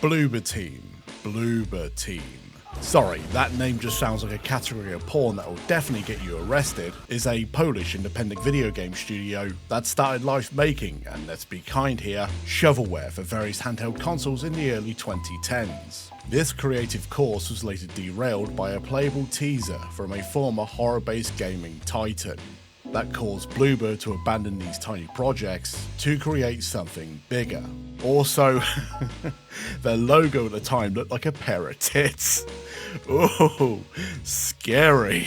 Bloober Team. Bloober Team. Sorry, that name just sounds like a category of porn that will definitely get you arrested, is a Polish independent video game studio that started life making, and let's be kind here, shovelware for various handheld consoles in the early 2010s. This creative course was later derailed by a playable teaser from a former horror-based gaming titan that caused Bloober to abandon these tiny projects to create something bigger. Also, their logo at the time looked like a pair of tits. Oh, scary.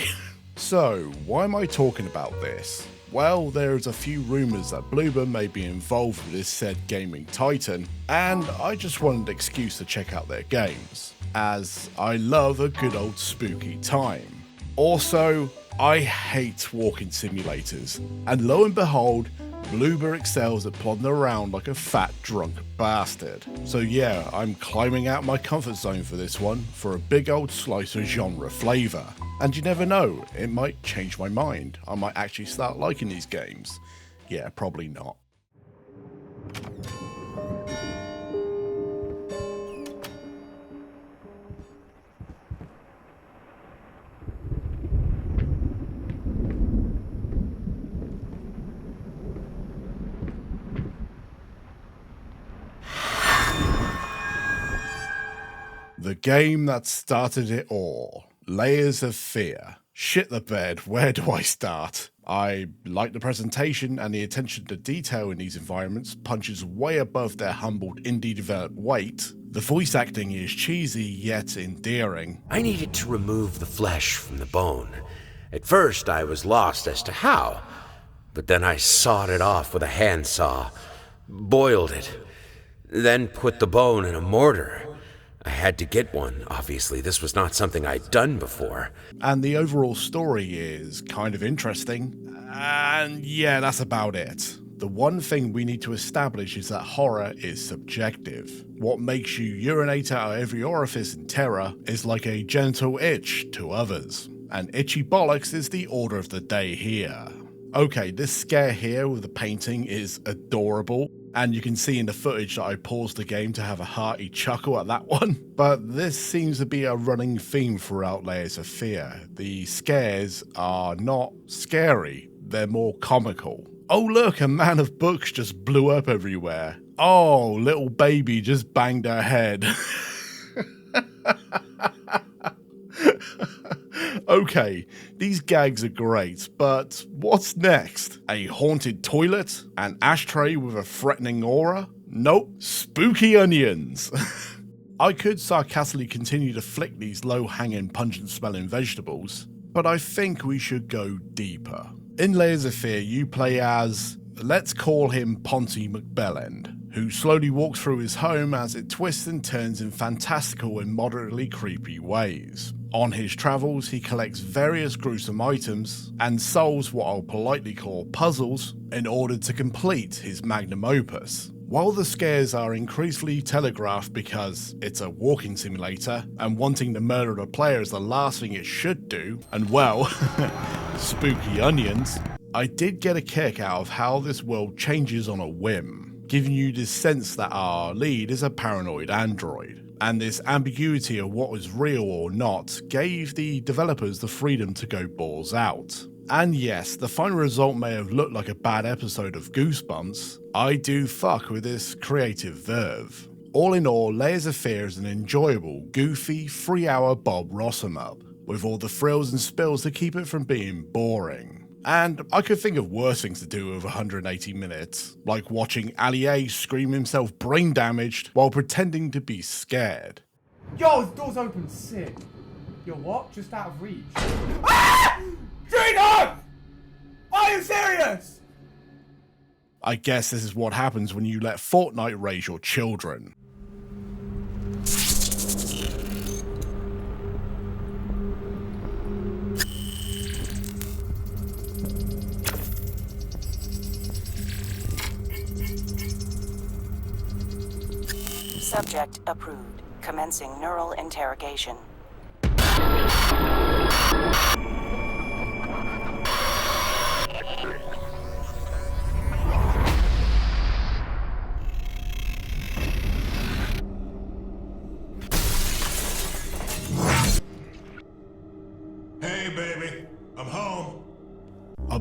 So, why am I talking about this? Well, there's a few rumours that Bloober may be involved with this said gaming titan, and I just wanted an excuse to check out their games, as I love a good old spooky time. Also, I hate walking simulators, and lo and behold, Bloober excels at plodding around like a fat drunk bastard. So yeah, I'm climbing out my comfort zone for this one, for a big old slice of genre flavour. And you never know, it might change my mind. I might actually start liking these games. Yeah, probably not. The game that started it all. Layers of Fear. Shit the bed, where do I start? I like the presentation, and the attention to detail in these environments punches way above their humbled indie developed weight. The voice acting is cheesy yet endearing. I needed to remove the flesh from the bone. At first I was lost as to how, but then I sawed it off with a handsaw, boiled it, then put the bone in a mortar. I had to get one, obviously. This was not something I'd done before. And the overall story is kind of interesting. And yeah, that's about it. The one thing we need to establish is that horror is subjective. What makes you urinate out of every orifice in terror is like a genital itch to others. And itchy bollocks is the order of the day here. Okay, this scare here with the painting is adorable, and you can see in the footage that I paused the game to have a hearty chuckle at that one. But this seems to be a running theme throughout Layers of Fear. The scares are not scary, they're more comical. Oh look, a man of books just blew up everywhere. Oh, little baby just banged her head. Okay, these gags are great, but what's next? A haunted toilet? An ashtray with a threatening aura? Nope, spooky onions. I could sarcastically continue to flick these low-hanging, pungent-smelling vegetables, but I think we should go deeper. In Layers of Fear, you play as, let's call him Ponty McBellend, who slowly walks through his home as it twists and turns in fantastical and moderately creepy ways. On his travels, he collects various gruesome items and solves what I'll politely call puzzles in order to complete his magnum opus. While the scares are increasingly telegraphed because it's a walking simulator and wanting to murder the player is the last thing it should do, and well, spooky onions, I did get a kick out of how this world changes on a whim, giving you this sense that our lead is a paranoid android. And this ambiguity of what was real or not gave the developers the freedom to go balls out. And yes, the final result may have looked like a bad episode of Goosebumps. I do fuck with this creative verve. All in all, Layers of Fear is an enjoyable, goofy, 3-hour Bob Ross em-up, with all the frills and spills to keep it from being boring. And I could think of worse things to do with 180 minutes, like watching Ali A scream himself brain damaged while pretending to be scared. Yo, the door's open, sick. Yo, what? Just out of reach. Ah! Jacob! Are you serious? I guess this is what happens when you let Fortnite raise your children. Subject approved. Commencing neural interrogation.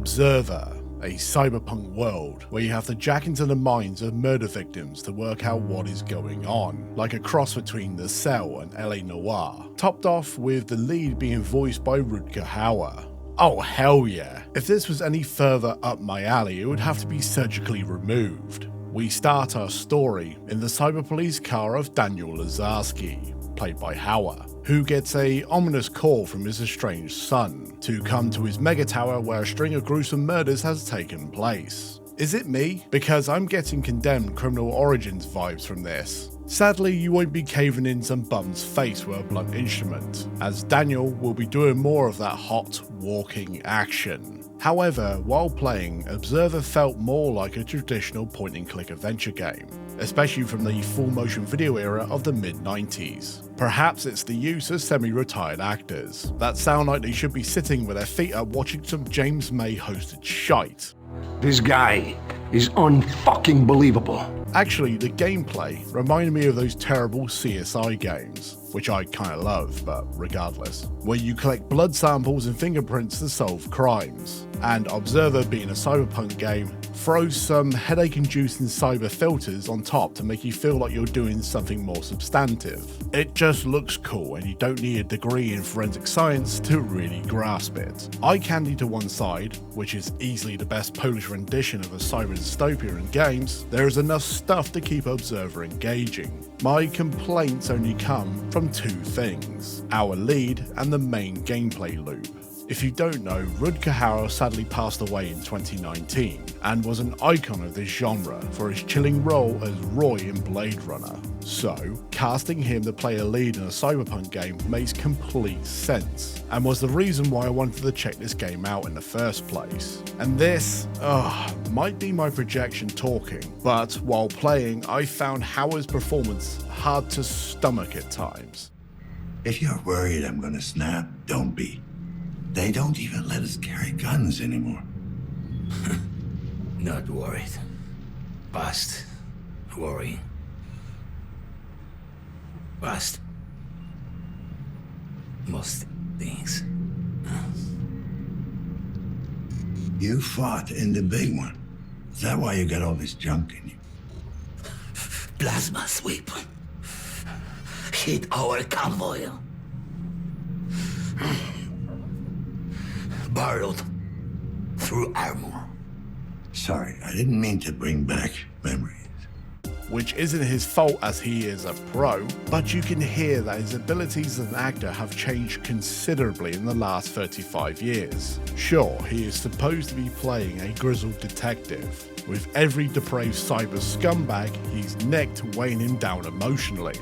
Observer, a cyberpunk world where you have to jack into the minds of murder victims to work out what is going on, like a cross between The Cell and LA Noire, topped off with the lead being voiced by Rutger Hauer. Oh hell yeah, if this was any further up my alley it would have to be surgically removed. We start our story in the cyber police car of Daniel Lazarski, played by Hauer, who gets a ominous call from his estranged son to come to his mega tower where a string of gruesome murders has taken place. Is it me? Because I'm getting Condemned Criminal Origins vibes from this. Sadly, you won't be caving in some bum's face with a blunt instrument, as Daniel will be doing more of that hot, walking action. However, while playing, Observer felt more like a traditional point-and-click adventure game, especially from the full-motion video era of the mid-90s. Perhaps it's the use of semi-retired actors that sound like they should be sitting with their feet up watching some James May-hosted shite. This guy is unfucking believable. Actually, the gameplay reminded me of those terrible CSI games, which I kinda love, but regardless, where you collect blood samples and fingerprints to solve crimes. And Observer, being a cyberpunk game, throws some headache-inducing cyber filters on top to make you feel like you're doing something more substantive. It just looks cool and you don't need a degree in forensic science to really grasp it. Eye candy to one side, which is easily the best Polish rendition of a cyber dystopia in games, there is enough stuff to keep Observer engaging. My complaints only come from two things: our lead and the main gameplay loop. If you don't know, Rutger Hauer sadly passed away in 2019 and was an icon of this genre for his chilling role as Roy in Blade Runner. So, casting him to play a lead in a cyberpunk game makes complete sense, and was the reason why I wanted to check this game out in the first place. And this, might be my projection talking, but while playing I found Hauer's performance hard to stomach at times. If you're worried I'm gonna snap, don't be. They don't even let us carry guns anymore. Not worried. Past worry. Past most things. You fought in the big one. Is that why you got all this junk in you? Plasma sweep. Hit our convoy. Burrowed through armor. Sorry, I didn't mean to bring back memories. Which isn't his fault as he is a pro, but you can hear that his abilities as an actor have changed considerably in the last 35 years. Sure, he is supposed to be playing a grizzled detective, with every depraved cyber scumbag he's nicked weighing him down emotionally.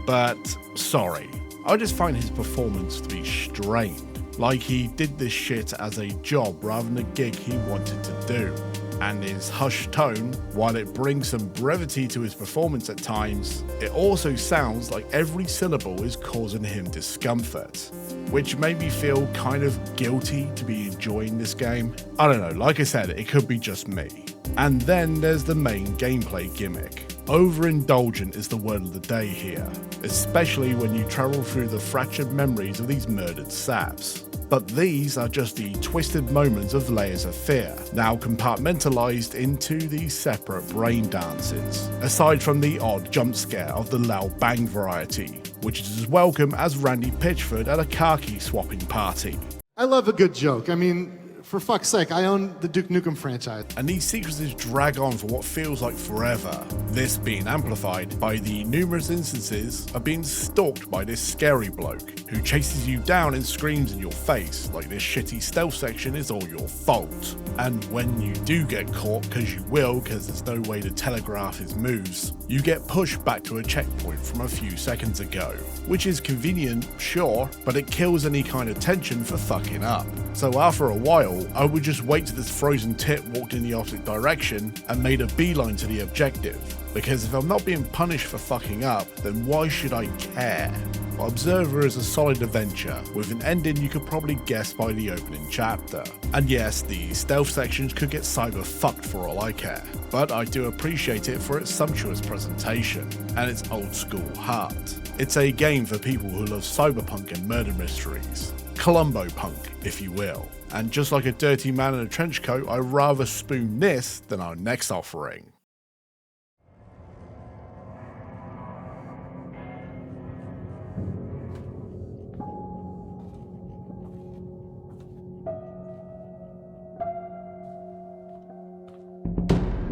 But, sorry, I just find his performance to be strained. Like he did this shit as a job rather than a gig he wanted to do. And his hushed tone, while it brings some brevity to his performance at times, it also sounds like every syllable is causing him discomfort, which made me feel kind of guilty to be enjoying this game. I don't know, like I said, it could be just me. And then there's the main gameplay gimmick. Overindulgent is the word of the day here, especially when you travel through the fractured memories of these murdered saps. But these are just the twisted moments of layers of fear, now compartmentalized into these separate brain dances, aside from the odd jump scare of the loud bang variety, which is as welcome as Randy Pitchford at a car key swapping party. I love a good joke. I mean, for fuck's sake, I own the Duke Nukem franchise. And these sequences drag on for what feels like forever, this being amplified by the numerous instances of being stalked by this scary bloke, who chases you down and screams in your face like this shitty stealth section is all your fault. And when you do get caught, because you will, because there's no way to telegraph his moves, you get pushed back to a checkpoint from a few seconds ago, which is convenient, sure, but it kills any kind of tension for fucking up. So after a while, I would just wait till this frozen tit walked in the opposite direction and made a beeline to the objective, because if I'm not being punished for fucking up, then why should I care? Observer is a solid adventure, with an ending you could probably guess by the opening chapter. And yes, the stealth sections could get cyber fucked for all I care, but I do appreciate it for its sumptuous presentation, and its old school heart. It's a game for people who love cyberpunk and murder mysteries. Columbo punk, if you will. And just like a dirty man in a trench coat, I'd rather spoon this than our next offering.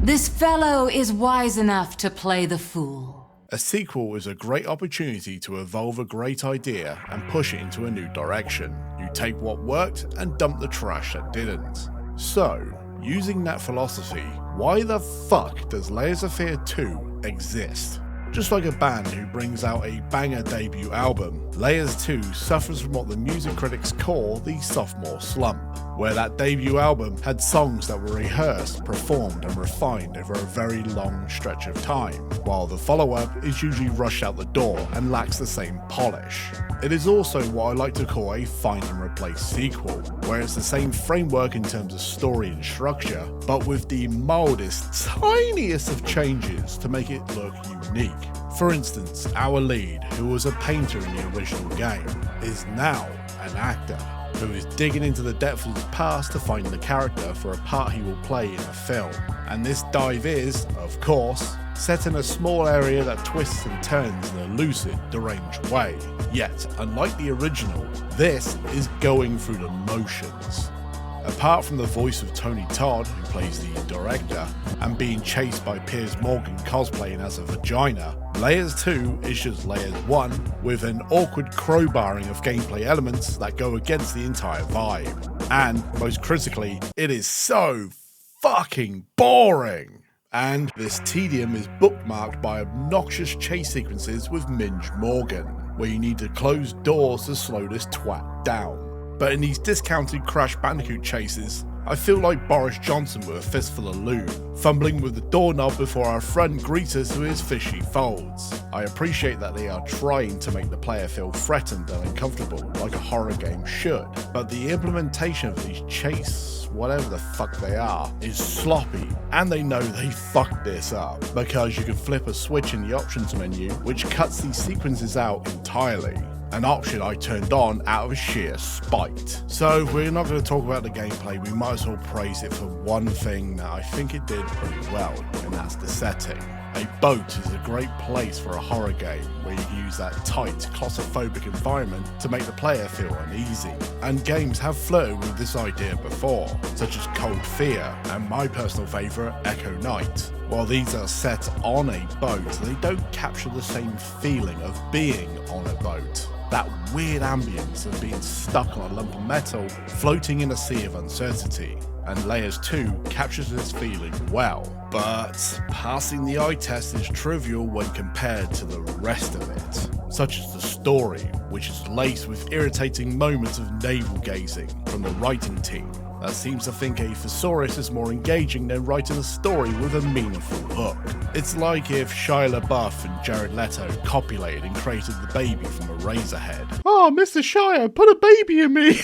This fellow is wise enough to play the fool. A sequel is a great opportunity to evolve a great idea and push it into a new direction. You take what worked and dump the trash that didn't. So, using that philosophy, why the fuck does Layers of Fear 2 exist? Just like a band who brings out a banger debut album, Layers 2 suffers from what the music critics call the sophomore slump, where that debut album had songs that were rehearsed, performed and refined over a very long stretch of time, while the follow-up is usually rushed out the door and lacks the same polish. It is also what I like to call a find and replace sequel, where it's the same framework in terms of story and structure, but with the mildest, tiniest of changes to make it look unique. For instance, our lead, who was a painter in the original game, is now an actor, who is digging into the depths of his past to find the character for a part he will play in a film. And this dive is, of course, set in a small area that twists and turns in a lucid, deranged way. Yet, unlike the original, this is going through the motions. Apart from the voice of Tony Todd, who plays the director, and being chased by Piers Morgan cosplaying as a vagina, Layers 2 is just Layers 1 with an awkward crowbarring of gameplay elements that go against the entire vibe. And, most critically, it is so fucking boring! And this tedium is bookmarked by obnoxious chase sequences with Minge Morgan, where you need to close doors to slow this twat down. But in these discounted Crash Bandicoot chases, I feel like Boris Johnson with a fistful of lube, fumbling with the doorknob before our friend greets us with his fishy folds. I appreciate that they are trying to make the player feel threatened and uncomfortable like a horror game should, but the implementation of these chase, whatever the fuck they are, is sloppy, and they know they fucked this up, because you can flip a switch in the options menu which cuts these sequences out entirely. An option I turned on out of sheer spite. So if we're not going to talk about the gameplay, we might as well praise it for one thing that I think it did pretty well, and that's the setting. A boat is a great place for a horror game where you can use that tight, claustrophobic environment to make the player feel uneasy. And games have flirted with this idea before, such as Cold Fear and my personal favourite, Echo Night. While these are set on a boat, they don't capture the same feeling of being on a boat. That weird ambience of being stuck on a lump of metal, floating in a sea of uncertainty. And Layers 2 captures this feeling well, but passing the eye test is trivial when compared to the rest of it, such as the story, which is laced with irritating moments of navel-gazing from the writing team that seems to think a thesaurus is more engaging than writing a story with a meaningful hook. It's like if Shia LaBeouf and Jared Leto copulated and created the baby from a Razorhead. Oh, Mr. Shia, put a baby in me!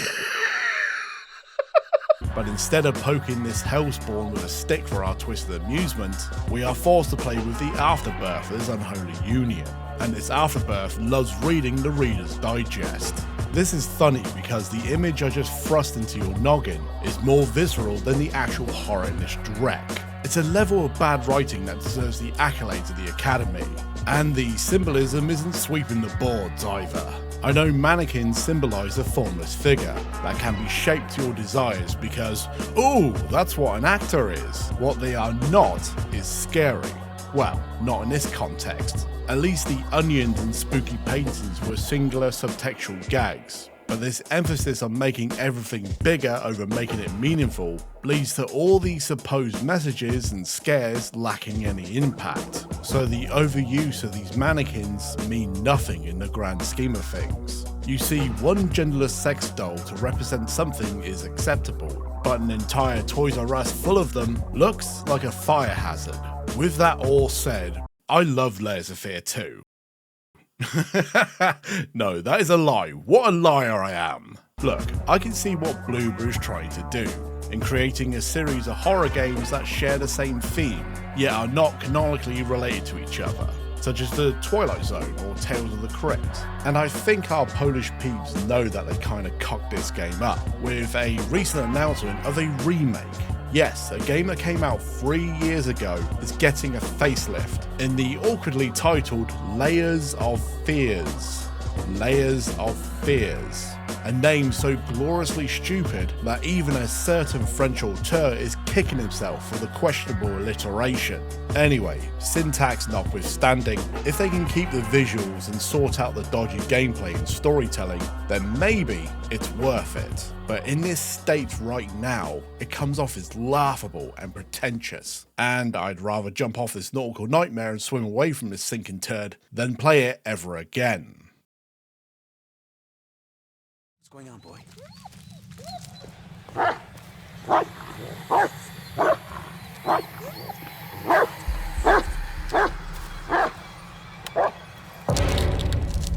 But instead of poking this hellspawn with a stick for our twisted amusement, we are forced to play with the Afterbirth as unholy union. And this Afterbirth loves reading the Reader's Digest. This is funny because the image I just thrust into your noggin is more visceral than the actual horror in this dreck. It's a level of bad writing that deserves the accolades of the Academy. And the symbolism isn't sweeping the boards either. I know mannequins symbolise a formless figure that can be shaped to your desires because, ooh, that's what an actor is. What they are not is scary. Well, not in this context. At least the onions and spooky paintings were singular subtextual gags. But this emphasis on making everything bigger over making it meaningful leads to all these supposed messages and scares lacking any impact. So the overuse of these mannequins mean nothing in the grand scheme of things. You see, one genderless sex doll to represent something is acceptable, but an entire Toys R Us full of them looks like a fire hazard. With that all said, I love Layers of Fear 2. No, that is a lie. What a liar I am. Look, I can see what Bloober is trying to do in creating a series of horror games that share the same theme, yet are not canonically related to each other. such as the Twilight Zone or Tales of the Crypt. And I think our Polish peeps know that they kinda cocked this game up with a recent announcement of a remake. Yes, a game that came out 3 years ago is getting a facelift in the awkwardly titled Layers of Fears. Layers of Fears. A name so gloriously stupid that even a certain French auteur is kicking himself for the questionable alliteration. Anyway, syntax notwithstanding, if they can keep the visuals and sort out the dodgy gameplay and storytelling, then maybe it's worth it. But in this state right now, it comes off as laughable and pretentious, and I'd rather jump off this nautical nightmare and swim away from this sinking turd than play it ever again. What's going on, boy?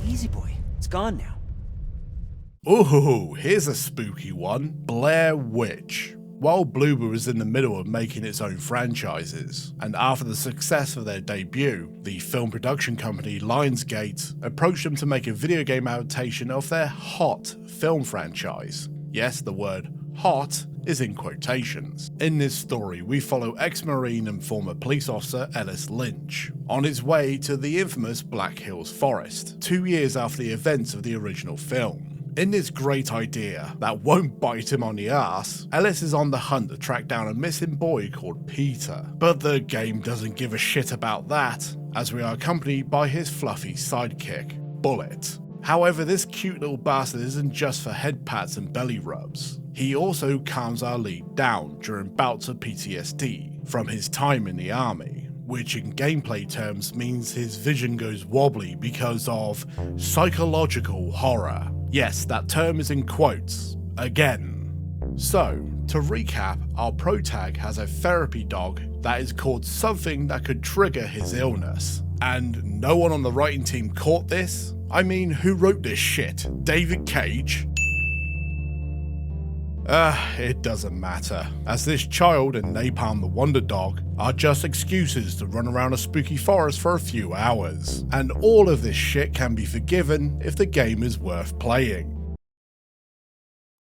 Easy, boy. It's gone now. Ooh, here's a spooky one. Blair Witch. While Bloober was in the middle of making its own franchises, and after the success of their debut, the film production company Lionsgate approached them to make a video game adaptation of their hot film franchise. Yes, the word hot is in quotations. In this story, we follow ex-Marine and former police officer Ellis Lynch on his way to the infamous Black Hills Forest, 2 years after the events of the original film. In this great idea that won't bite him on the ass, Ellis is on the hunt to track down a missing boy called Peter. But the game doesn't give a shit about that, as we are accompanied by his fluffy sidekick, Bullet. However, this cute little bastard isn't just for head pats and belly rubs. He also calms our lead down during bouts of PTSD from his time in the army, which in gameplay terms means his vision goes wobbly because of psychological horror. Yes, that term is in quotes, again. So, to recap, our protag has a therapy dog that is called something that could trigger his illness. And no one on the writing team caught this? I mean, who wrote this shit? David Cage? It doesn't matter, as this child and Napalm the Wonder Dog are just excuses to run around a spooky forest for a few hours, and all of this shit can be forgiven if the game is worth playing.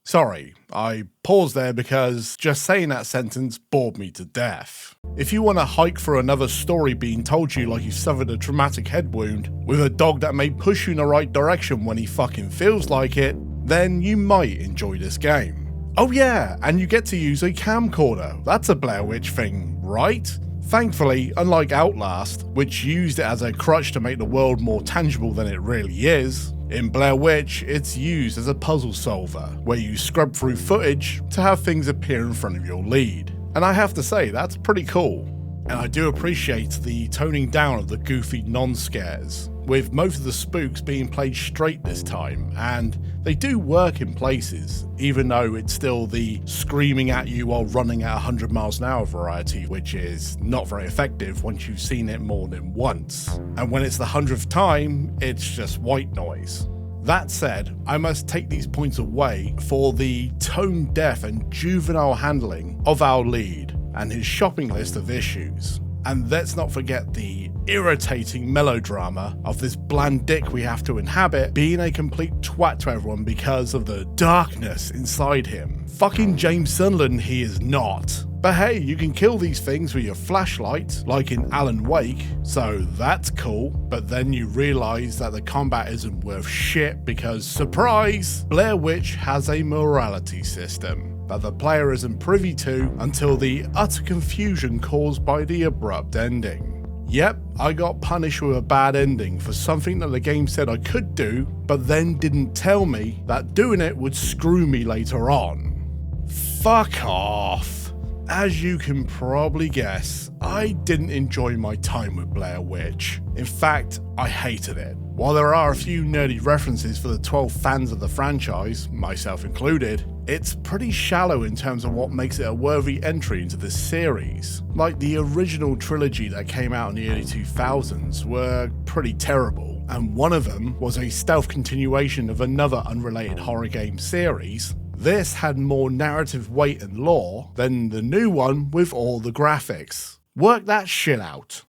Sorry, I paused there because just saying that sentence bored me to death. If you want to hike for another story being told to you like you suffered a traumatic head wound, with a dog that may push you in the right direction when he fucking feels like it, then you might enjoy this game. Oh yeah, and you get to use a camcorder. That's a Blair Witch thing, right? Thankfully, unlike Outlast, which used it as a crutch to make the world more tangible than it really is, in Blair Witch, it's used as a puzzle solver, where you scrub through footage to have things appear in front of your lead. And I have to say, that's pretty cool. And I do appreciate the toning down of the goofy non-scares, with most of the spooks being played straight this time, and they do work in places, even though it's still the screaming at you while running at 100 miles an hour variety, which is not very effective once you've seen it more than once. And when it's the 100th time, it's just white noise. That said, I must take these points away for the tone-deaf and juvenile handling of our lead and his shopping list of issues. And let's not forget the irritating melodrama of this bland dick we have to inhabit being a complete twat to everyone because of the darkness inside him. Fucking James Sunderland he is not. But hey, you can kill these things with your flashlight, like in Alan Wake, so that's cool. But then you realise that the combat isn't worth shit because, surprise, Blair Witch has a morality system that the player isn't privy to until the utter confusion caused by the abrupt ending. Yep, I got punished with a bad ending for something that the game said I could do, but then didn't tell me that doing it would screw me later on. Fuck off. As you can probably guess, I didn't enjoy my time with Blair Witch. In fact, I hated it. While there are a few nerdy references for the 12 fans of the franchise, myself included, it's pretty shallow in terms of what makes it a worthy entry into this series. Like the original trilogy that came out in the early 2000s were pretty terrible, and one of them was a stealth continuation of another unrelated horror game series. This had more narrative weight and lore than the new one with all the graphics. Work that shit out.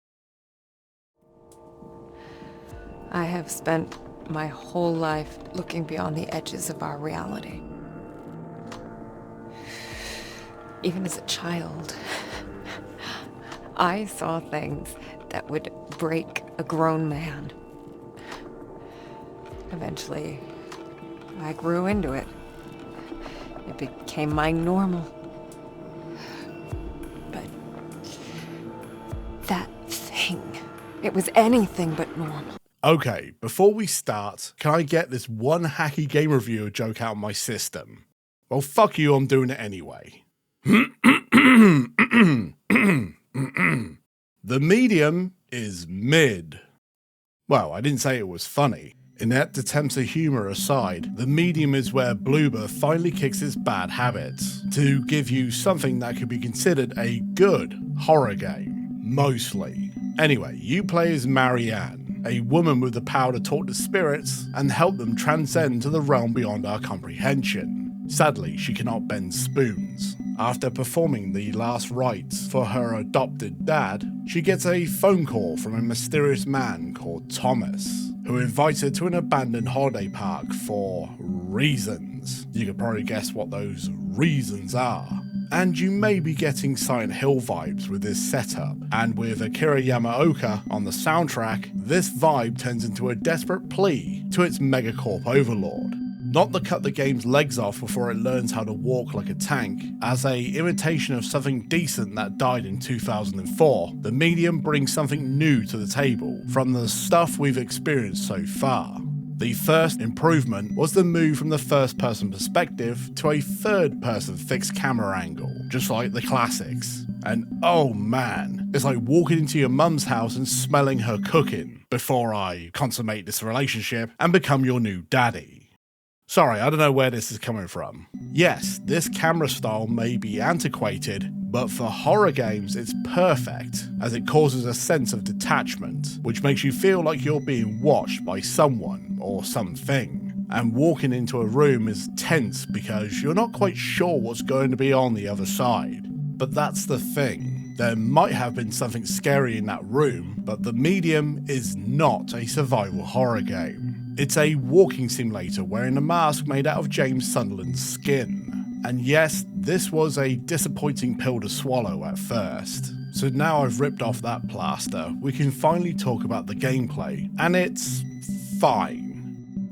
I have spent my whole life looking beyond the edges of our reality. Even as a child, I saw things that would break a grown man. Eventually, I grew into it. It became my normal. But that thing, it was anything but normal. Okay, before we start, can I get this one hacky game reviewer joke out of my system? Well, fuck you, I'm doing it anyway. The medium is mid. Well, I didn't say it was funny. Inept attempts at humour aside, the medium is where Bloober finally kicks its bad habits to give you something that could be considered a good horror game. Mostly. Anyway, you play as Marianne, a woman with the power to talk to spirits and help them transcend to the realm beyond our comprehension. Sadly, she cannot bend spoons. After performing the last rites for her adopted dad, she gets a phone call from a mysterious man called Thomas, who invites her to an abandoned holiday park for reasons. You could probably guess what those reasons are. And you may be getting Silent Hill vibes with this setup, and with Akira Yamaoka on the soundtrack, this vibe turns into a desperate plea to its megacorp overlord. Not to cut the game's legs off before it learns how to walk like a tank. As a imitation of something decent that died in 2004, the medium brings something new to the table from the stuff we've experienced so far. The first improvement was the move from the first-person perspective to a third-person fixed camera angle, just like the classics. And oh man, it's like walking into your mum's house and smelling her cooking before I consummate this relationship and become your new daddy. Sorry, I don't know where this is coming from. Yes, this camera style may be antiquated, but for horror games it's perfect, as it causes a sense of detachment, which makes you feel like you're being watched by someone or something. And walking into a room is tense because you're not quite sure what's going to be on the other side. But that's the thing. There might have been something scary in that room, but the medium is not a survival horror game. It's a walking simulator wearing a mask made out of James Sunderland's skin. And yes, this was a disappointing pill to swallow at first. So now I've ripped off that plaster, we can finally talk about the gameplay, and it's fine.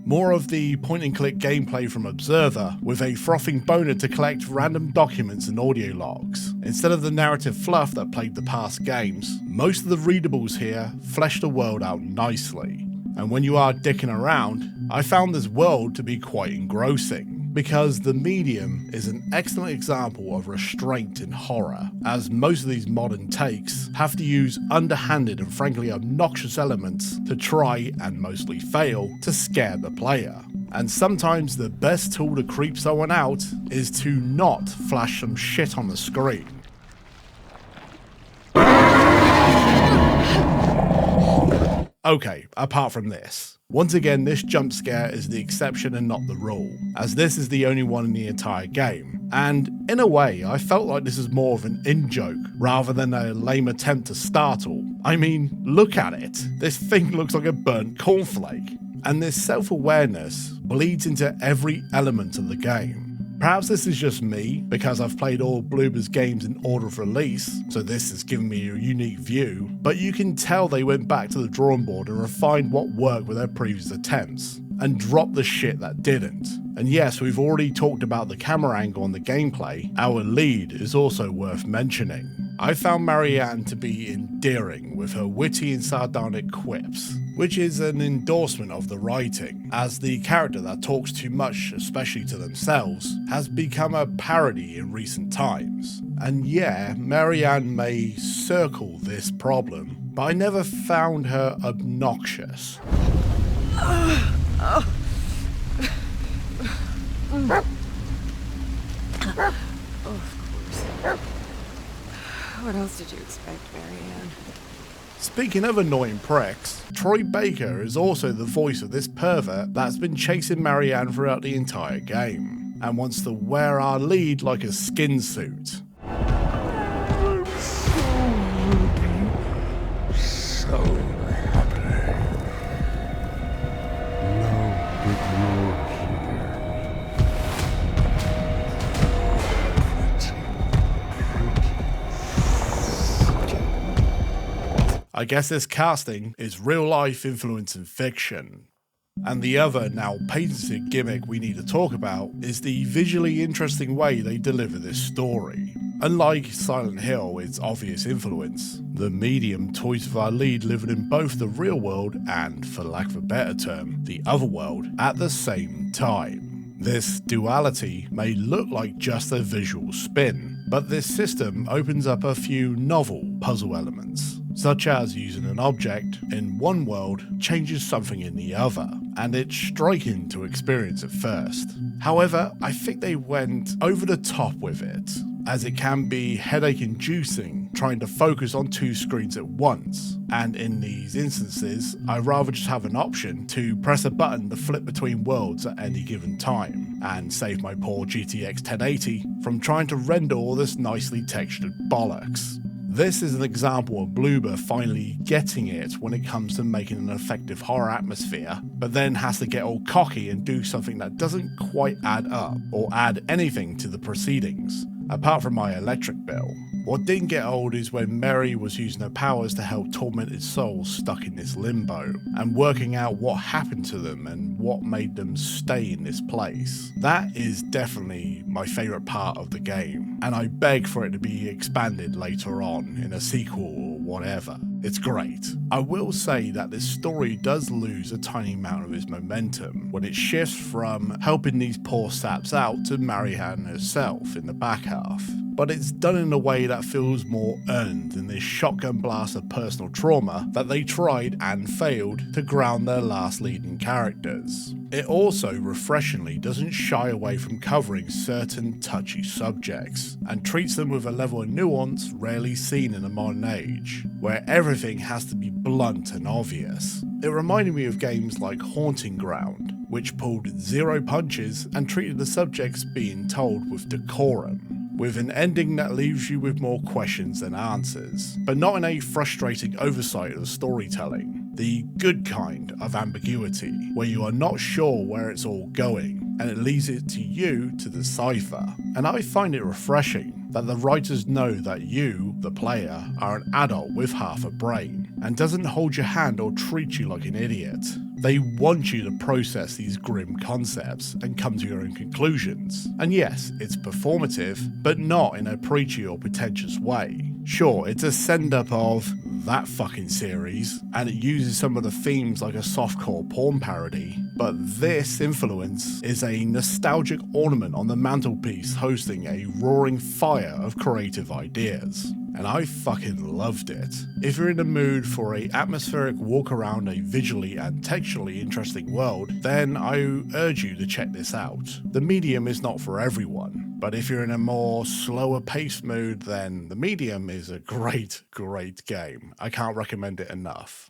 More of the point-and-click gameplay from Observer, with a frothing boner to collect random documents and audio logs. Instead of the narrative fluff that plagued the past games, most of the readables here flesh the world out nicely. And when you are dicking around, I found this world to be quite engrossing, because the medium is an excellent example of restraint in horror, as most of these modern takes have to use underhanded and frankly obnoxious elements to try, and mostly fail, to scare the player. And sometimes the best tool to creep someone out is to not flash some shit on the screen. Okay, apart from this. Once again, this jump scare is the exception and not the rule, as this is the only one in the entire game. And in a way, I felt like this is more of an in-joke, rather than a lame attempt to startle. I mean, look at it. This thing looks like a burnt cornflake. And this self-awareness bleeds into every element of the game. Perhaps this is just me, because I've played all Bloober's games in order of release, so this has given me a unique view, but you can tell they went back to the drawing board and refined what worked with their previous attempts, and dropped the shit that didn't. And yes, we've already talked about the camera angle and the gameplay. Our lead is also worth mentioning. I found Marianne to be endearing with her witty and sardonic quips, which is an endorsement of the writing, as the character that talks too much, especially to themselves, has become a parody in recent times. And yeah, Marianne may circle this problem, but I never found her obnoxious. What else did you expect, Marianne? Speaking of annoying pricks, Troy Baker is also the voice of this pervert that's been chasing Marianne throughout the entire game, and wants to wear our lead like a skin suit. I'm so happy. I guess this casting is real life influence in fiction. And the other, now patented gimmick we need to talk about is the visually interesting way they deliver this story. Unlike Silent Hill, its obvious influence, the medium toys with our lead living in both the real world and, for lack of a better term, the other world at the same time. This duality may look like just a visual spin, but this system opens up a few novel puzzle elements, such as using an object in one world changes something in the other, and it's striking to experience at first. However, I think they went over the top with it, as it can be headache-inducing trying to focus on two screens at once, and in these instances, I'd rather just have an option to press a button to flip between worlds at any given time, and save my poor GTX 1080 from trying to render all this nicely textured bollocks. This is an example of Bloober finally getting it when it comes to making an effective horror atmosphere, but then has to get all cocky and do something that doesn't quite add up, or add anything to the proceedings, apart from my electric bill. What didn't get old is when Mary was using her powers to help tormented souls stuck in this limbo, and working out what happened to them and what made them stay in this place. That is definitely my favourite part of the game, and I beg for it to be expanded later on in a sequel or whatever. It's great. I will say that this story does lose a tiny amount of its momentum when it shifts from helping these poor saps out to Marianne herself in the back half. But it's done in a way that feels more earned than this shotgun blast of personal trauma that they tried and failed to ground their last leading characters. It also refreshingly doesn't shy away from covering certain touchy subjects, and treats them with a level of nuance rarely seen in a modern age, where everything has to be blunt and obvious. It reminded me of games like Haunting Ground, which pulled zero punches and treated the subjects being told with decorum, with an ending that leaves you with more questions than answers, but not in a frustrating oversight of storytelling. The good kind of ambiguity, where you are not sure where it's all going, and it leaves it to you to decipher. And I find it refreshing that the writers know that you, the player, are an adult with half a brain, and doesn't hold your hand or treat you like an idiot. They want you to process these grim concepts and come to your own conclusions. And yes, it's performative, but not in a preachy or pretentious way. Sure, it's a send-up of that fucking series, and it uses some of the themes like a softcore porn parody, but this influence is a nostalgic ornament on the mantelpiece hosting a roaring fire of creative ideas. And I fucking loved it. If you're in the mood for a atmospheric walk around a visually and textually interesting world, then I urge you to check this out. The medium is not for everyone, but if you're in a more slower paced mood, then the medium is a great game. I can't recommend it enough.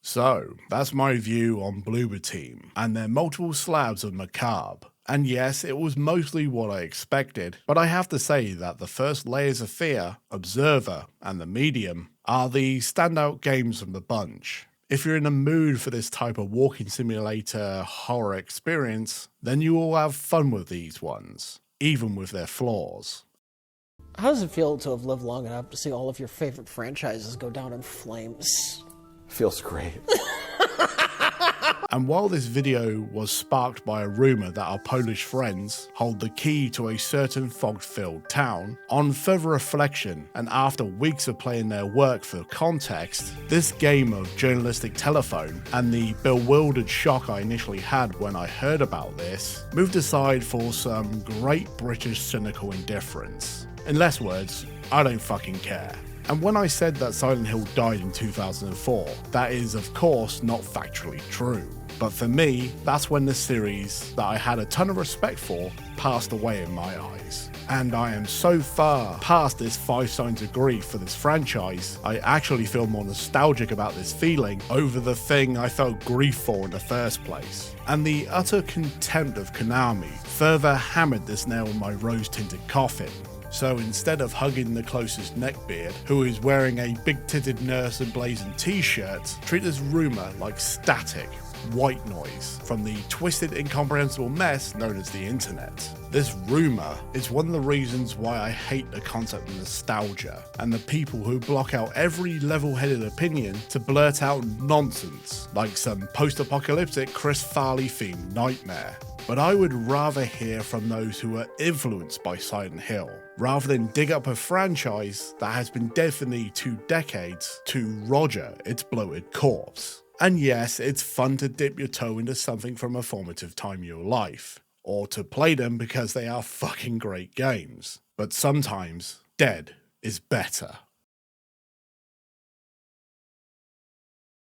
So, that's my view on Blooberteam, and their multiple slabs of macabre. And yes, it was mostly what I expected, but I have to say that the first Layers of Fear, Observer, and The Medium are the standout games from the bunch. If you're in the mood for this type of walking simulator horror experience, then you will have fun with these ones, even with their flaws. How does it feel to have lived long enough to see all of your favorite franchises go down in flames? Feels great. And while this video was sparked by a rumour that our Polish friends hold the key to a certain fog-filled town, on further reflection and after weeks of playing their work for context, this game of journalistic telephone and the bewildered shock I initially had when I heard about this moved aside for some great British cynical indifference. In less words, I don't fucking care. And when I said that Silent Hill died in 2004, that is of course not factually true. But for me, that's when the series that I had a ton of respect for passed away in my eyes. And I am so far past this 5 signs of grief for this franchise, I actually feel more nostalgic about this feeling over the thing I felt grief for in the first place. And the utter contempt of Konami further hammered this nail in my rose-tinted coffin. So instead of hugging the closest neckbeard, who is wearing a big-titted nurse and blazing t-shirt, treat this rumour like static, white noise from the twisted, incomprehensible mess known as the internet. This rumor is one of the reasons why I hate the concept of nostalgia, and the people who block out every level-headed opinion to blurt out nonsense, like some post-apocalyptic Chris Farley-themed nightmare. But I would rather hear from those who are influenced by Silent Hill, rather than dig up a franchise that has been dead for nearly 2 decades to roger its bloated corpse. And yes, it's fun to dip your toe into something from a formative time in your life, or to play them because they are fucking great games. But sometimes, dead is better.